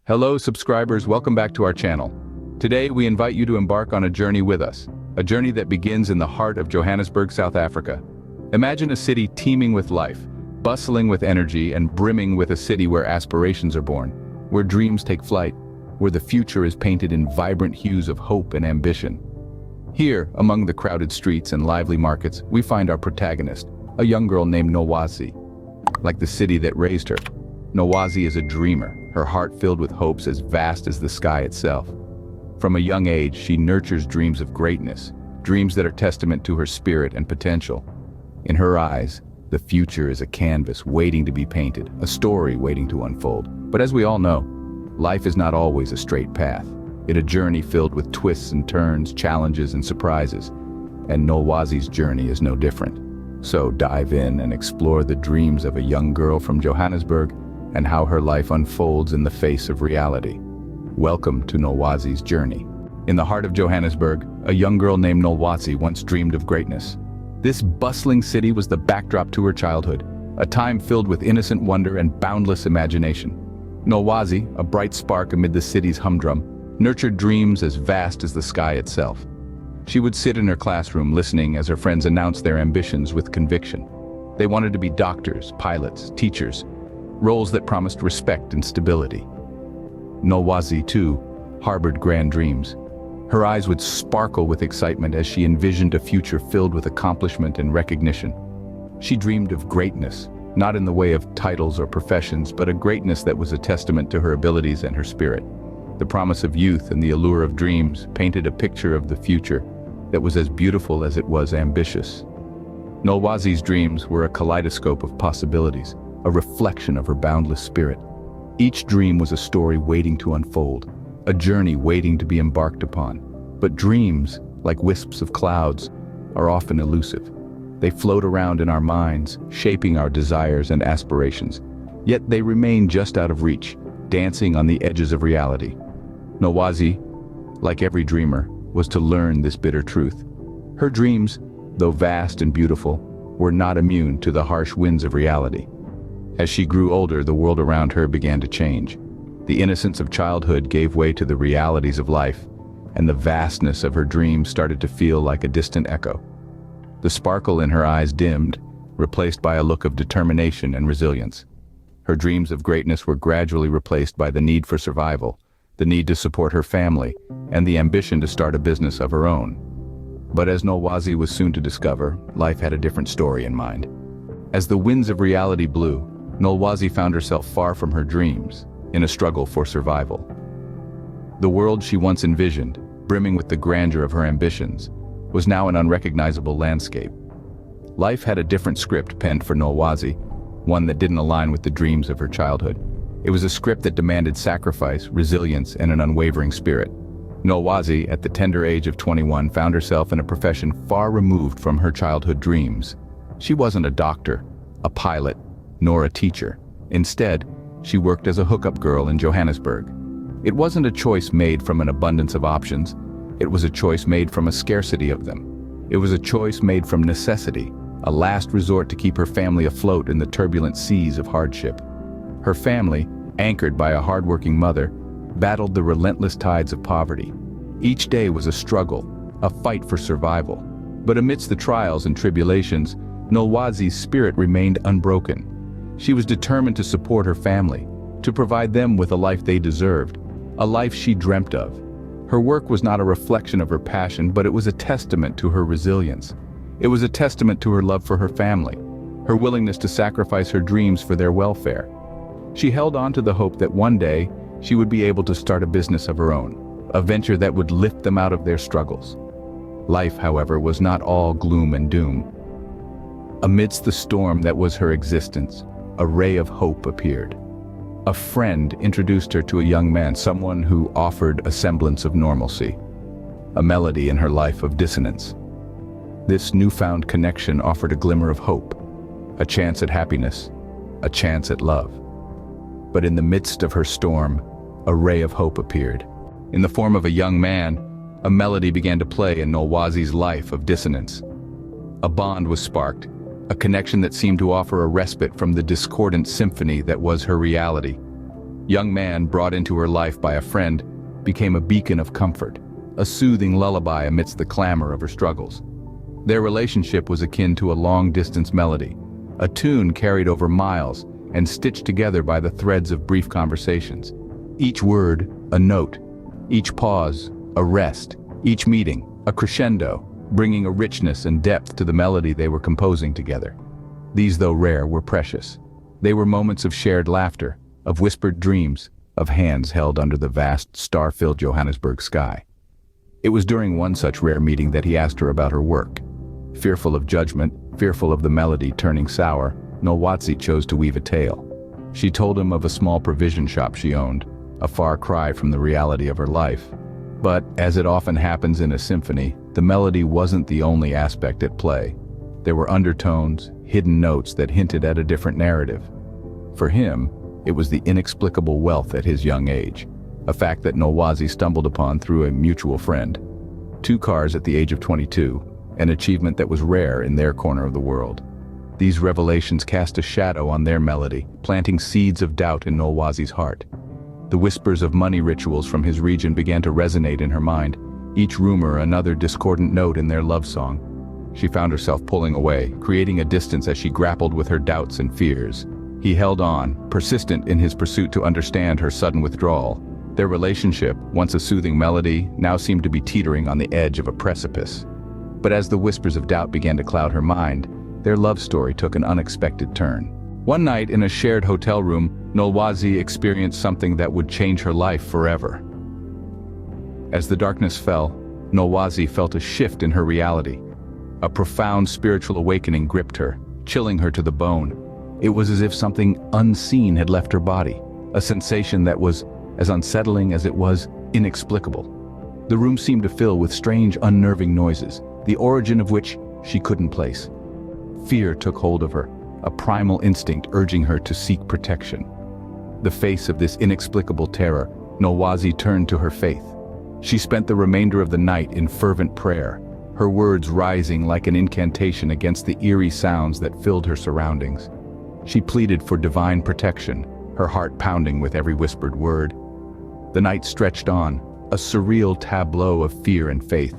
Hello subscribers, welcome back to our channel. Today we invite you to embark on a journey with us, a journey that begins in the heart of Johannesburg, South Africa. Imagine a city teeming with life, bustling with energy and brimming with a city where aspirations are born, where dreams take flight, where the future is painted in vibrant hues of hope and ambition. Here, among the crowded streets and lively markets, we find our protagonist, a young girl named Nolwazi. Like the city that raised her, Nolwazi is a dreamer, her heart filled with hopes as vast as the sky itself. From a young age, she nurtures dreams of greatness, dreams that are testament to her spirit and potential. In her eyes, the future is a canvas waiting to be painted, a story waiting to unfold. But as we all know, life is not always a straight path. It's a journey filled with twists and turns, challenges and surprises. And Nolwazi's journey is no different. So dive in and explore the dreams of a young girl from Johannesburg and how her life unfolds in the face of reality. Welcome to Nolwazi's journey. In the heart of Johannesburg, a young girl named Nolwazi once dreamed of greatness. This bustling city was the backdrop to her childhood, a time filled with innocent wonder and boundless imagination. Nolwazi, a bright spark amid the city's humdrum, nurtured dreams as vast as the sky itself. She would sit in her classroom listening as her friends announced their ambitions with conviction. They wanted to be doctors, pilots, teachers, roles that promised respect and stability. Nolwazi, too, harbored grand dreams. Her eyes would sparkle with excitement as she envisioned a future filled with accomplishment and recognition. She dreamed of greatness, not in the way of titles or professions, but a greatness that was a testament to her abilities and her spirit. The promise of youth and the allure of dreams painted a picture of the future that was as beautiful as it was ambitious. Nolwazi's dreams were a kaleidoscope of possibilities, a reflection of her boundless spirit. Each dream was a story waiting to unfold, a journey waiting to be embarked upon. But dreams, like wisps of clouds, are often elusive. They float around in our minds, shaping our desires and aspirations. Yet they remain just out of reach, dancing on the edges of reality. Nolwazi, like every dreamer, was to learn this bitter truth. Her dreams, though vast and beautiful, were not immune to the harsh winds of reality. As she grew older, the world around her began to change. The innocence of childhood gave way to the realities of life, and the vastness of her dreams started to feel like a distant echo. The sparkle in her eyes dimmed, replaced by a look of determination and resilience. Her dreams of greatness were gradually replaced by the need for survival, the need to support her family, and the ambition to start a business of her own. But as Nolwazi was soon to discover, life had a different story in mind. As the winds of reality blew, Nolwazi found herself far from her dreams, in a struggle for survival. The world she once envisioned, brimming with the grandeur of her ambitions, was now an unrecognizable landscape. Life had a different script penned for Nolwazi, one that didn't align with the dreams of her childhood. It was a script that demanded sacrifice, resilience, and an unwavering spirit. Nolwazi, at the tender age of 21, found herself in a profession far removed from her childhood dreams. She wasn't a doctor, a pilot, nor a teacher. Instead, she worked as a hookup girl in Johannesburg. It wasn't a choice made from an abundance of options. It was a choice made from a scarcity of them. It was a choice made from necessity, a last resort to keep her family afloat in the turbulent seas of hardship. Her family, anchored by a hardworking mother, battled the relentless tides of poverty. Each day was a struggle, a fight for survival. But amidst the trials and tribulations, Nolwazi's spirit remained unbroken. She was determined to support her family, to provide them with a life they deserved, a life she dreamt of. Her work was not a reflection of her passion, but it was a testament to her resilience. It was a testament to her love for her family, her willingness to sacrifice her dreams for their welfare. She held on to the hope that one day she would be able to start a business of her own, a venture that would lift them out of their struggles. Life, however, was not all gloom and doom. Amidst the storm that was her existence, a ray of hope appeared. A friend introduced her to a young man, someone who offered a semblance of normalcy, a melody in her life of dissonance. This newfound connection offered a glimmer of hope, a chance at happiness, a chance at love. But in the midst of her storm, a ray of hope appeared. In the form of a young man, a melody began to play in Nolwazi's life of dissonance. A bond was sparked, a connection that seemed to offer a respite from the discordant symphony that was her reality. young man brought into her life by a friend, became a beacon of comfort, a soothing lullaby amidst the clamor of her struggles. Their relationship was akin to a long-distance melody, a tune carried over miles and stitched together by the threads of brief conversations. Each word, a note; each pause, a rest; each meeting, a crescendo, bringing a richness and depth to the melody they were composing together. These, though rare, were precious. They were moments of shared laughter, of whispered dreams, of hands held under the vast, star-filled Johannesburg sky. It was during one such rare meeting that he asked her about her work. Fearful of judgment, fearful of the melody turning sour, Nolwazi chose to weave a tale. She told him of a small provision shop she owned, a far cry from the reality of her life. But, as it often happens in a symphony, the melody wasn't the only aspect at play. There were undertones, hidden notes that hinted at a different narrative. For him, it was the inexplicable wealth at his young age, a fact that Nolwazi stumbled upon through a mutual friend. 2 cars at the age of 22, an achievement that was rare in their corner of the world. These revelations cast a shadow on their melody, planting seeds of doubt in Nolwazi's heart. The whispers of money rituals from his region began to resonate in her mind, each rumor another discordant note in their love song. She found herself pulling away, creating a distance as she grappled with her doubts and fears. He held on, persistent in his pursuit to understand her sudden withdrawal. Their relationship, once a soothing melody, now seemed to be teetering on the edge of a precipice. But as the whispers of doubt began to cloud her mind, their love story took an unexpected turn. One night in a shared hotel room, Nolwazi experienced something that would change her life forever. As the darkness fell, Nolwazi felt a shift in her reality. A profound spiritual awakening gripped her, chilling her to the bone. It was as if something unseen had left her body, a sensation that was as unsettling as it was inexplicable. The room seemed to fill with strange, unnerving noises, the origin of which she couldn't place. Fear took hold of her, a primal instinct urging her to seek protection. The face of this inexplicable terror, Nolwazi turned to her faith. She spent the remainder of the night in fervent prayer, her words rising like an incantation against the eerie sounds that filled her surroundings. She pleaded for divine protection, her heart pounding with every whispered word. The night stretched on, a surreal tableau of fear and faith.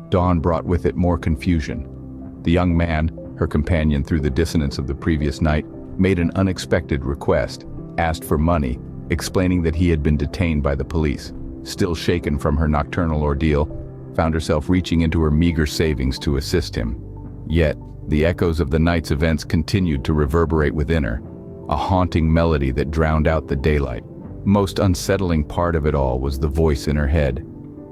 Dawn brought with it more confusion. The young man, her companion through the dissonance of the previous night, made an unexpected request, asked for money, explaining that he had been detained by the police. Still shaken from her nocturnal ordeal, found herself reaching into her meager savings to assist him. Yet, the echoes of the night's events continued to reverberate within her, a haunting melody that drowned out the daylight. Most unsettling part of it all was the voice in her head.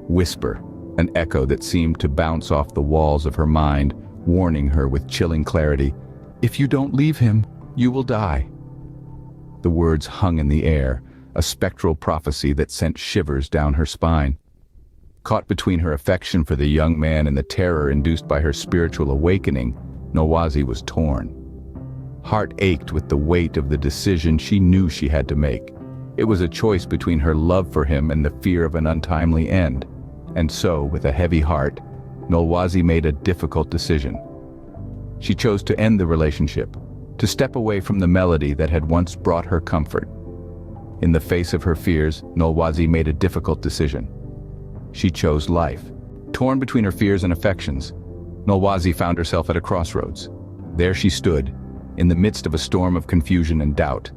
Whisper, an echo that seemed to bounce off the walls of her mind, warning her with chilling clarity, "If you don't leave him, you will die." The words hung in the air, a spectral prophecy that sent shivers down her spine. Caught between her affection for the young man and the terror induced by her spiritual awakening, Nolwazi was torn. Heart ached with the weight of the decision she knew she had to make. It was a choice between her love for him and the fear of an untimely end. And so, with a heavy heart, Nolwazi made a difficult decision. She chose to end the relationship, to step away from the melody that had once brought her comfort. In the face of her fears, Nolwazi made a difficult decision. She chose life. Torn between her fears and affections, Nolwazi found herself at a crossroads. There she stood, in the midst of a storm of confusion and doubt,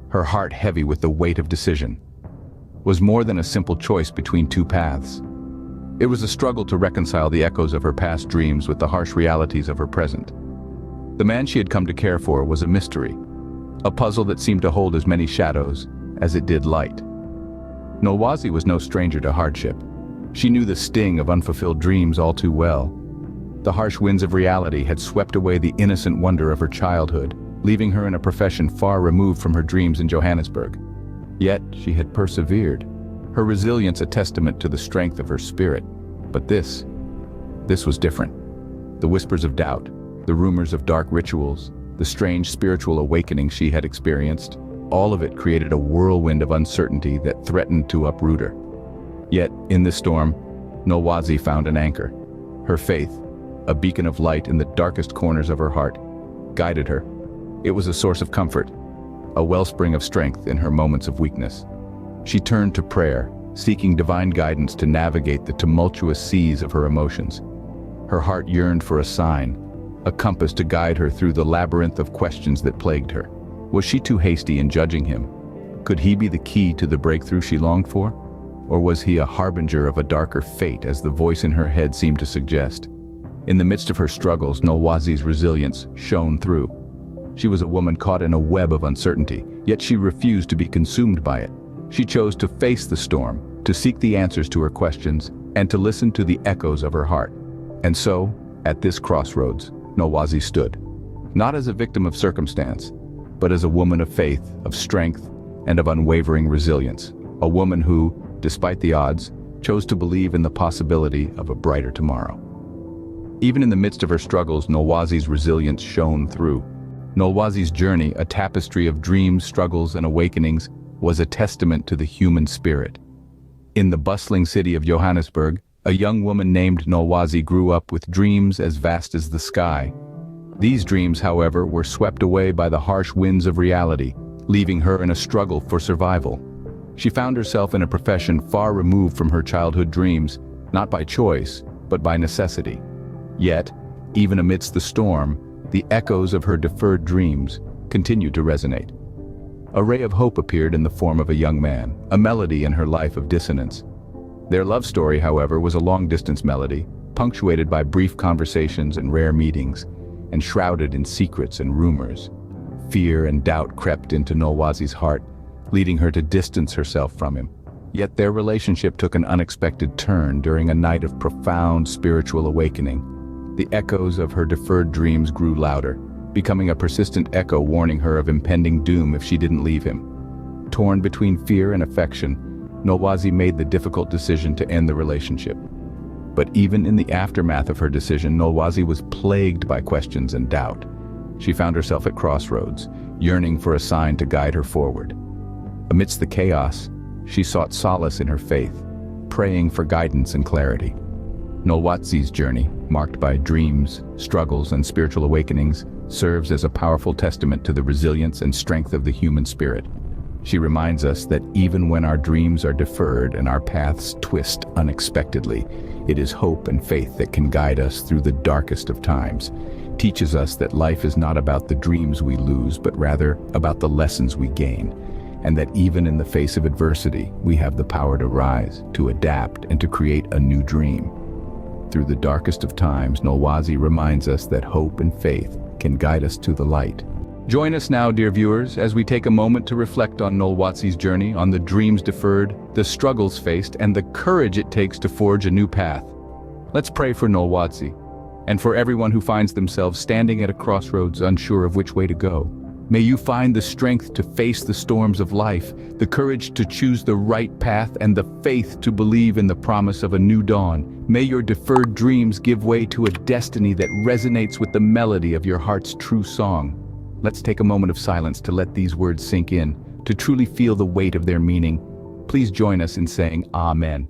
her heart heavy with the weight of decision. It was more than a simple choice between 2 paths. It was a struggle to reconcile the echoes of her past dreams with the harsh realities of her present. The man she had come to care for was a mystery, a puzzle that seemed to hold as many shadows as it did light. Nolwazi was no stranger to hardship. She knew the sting of unfulfilled dreams all too well. The harsh winds of reality had swept away the innocent wonder of her childhood, leaving her in a profession far removed from her dreams in Johannesburg. Yet she had persevered, her resilience a testament to the strength of her spirit. But this was different. The whispers of doubt, the rumors of dark rituals, the strange spiritual awakening she had experienced, all of it created a whirlwind of uncertainty that threatened to uproot her. Yet, in this storm, Nolwazi found an anchor. Her faith, a beacon of light in the darkest corners of her heart, guided her. It was a source of comfort, a wellspring of strength in her moments of weakness. She turned to prayer, seeking divine guidance to navigate the tumultuous seas of her emotions. Her heart yearned for a sign, a compass to guide her through the labyrinth of questions that plagued her. Was she too hasty in judging him? Could he be the key to the breakthrough she longed for? Or was he a harbinger of a darker fate, as the voice in her head seemed to suggest? In the midst of her struggles, Nolwazi's resilience shone through. She was a woman caught in a web of uncertainty, yet she refused to be consumed by it. She chose to face the storm, to seek the answers to her questions, and to listen to the echoes of her heart. And so, at this crossroads, Nolwazi stood, not as a victim of circumstance, but as a woman of faith, of strength, and of unwavering resilience. A woman who, despite the odds, chose to believe in the possibility of a brighter tomorrow. Even in the midst of her struggles, Nolwazi's resilience shone through. Nolwazi's journey, a tapestry of dreams, struggles, and awakenings, was a testament to the human spirit. In the bustling city of Johannesburg, a young woman named Nolwazi grew up with dreams as vast as the sky. These dreams, however, were swept away by the harsh winds of reality, leaving her in a struggle for survival. She found herself in a profession far removed from her childhood dreams, not by choice, but by necessity. Yet, even amidst the storm, the echoes of her deferred dreams continued to resonate. A ray of hope appeared in the form of a young man, a melody in her life of dissonance. Their love story, however, was a long-distance melody, punctuated by brief conversations and rare meetings, and shrouded in secrets and rumors. Fear and doubt crept into Nolwazi's heart, leading her to distance herself from him. Yet their relationship took an unexpected turn during a night of profound spiritual awakening. The echoes of her deferred dreams grew louder, becoming a persistent echo warning her of impending doom if she didn't leave him. Torn between fear and affection, Nolwazi made the difficult decision to end the relationship. But even in the aftermath of her decision, Nolwazi was plagued by questions and doubt. She found herself at crossroads, yearning for a sign to guide her forward. Amidst the chaos, she sought solace in her faith, praying for guidance and clarity. Nolwazi's journey, marked by dreams, struggles, and spiritual awakenings, serves as a powerful testament to the resilience and strength of the human spirit. She reminds us that even when our dreams are deferred and our paths twist unexpectedly, it is hope and faith that can guide us through the darkest of times. Teaches us that life is not about the dreams we lose, but rather about the lessons we gain, and that even in the face of adversity, we have the power to rise, to adapt, and to create a new dream. Through the darkest of times, Nolwazi reminds us that hope and faith can guide us to the light. Join us now, dear viewers, as we take a moment to reflect on Nolwazi's journey, on the dreams deferred, the struggles faced, and the courage it takes to forge a new path. Let's pray for Nolwazi, and for everyone who finds themselves standing at a crossroads unsure of which way to go. May you find the strength to face the storms of life, the courage to choose the right path, and the faith to believe in the promise of a new dawn. May your deferred dreams give way to a destiny that resonates with the melody of your heart's true song. Let's take a moment of silence to let these words sink in, to truly feel the weight of their meaning. Please join us in saying Amen.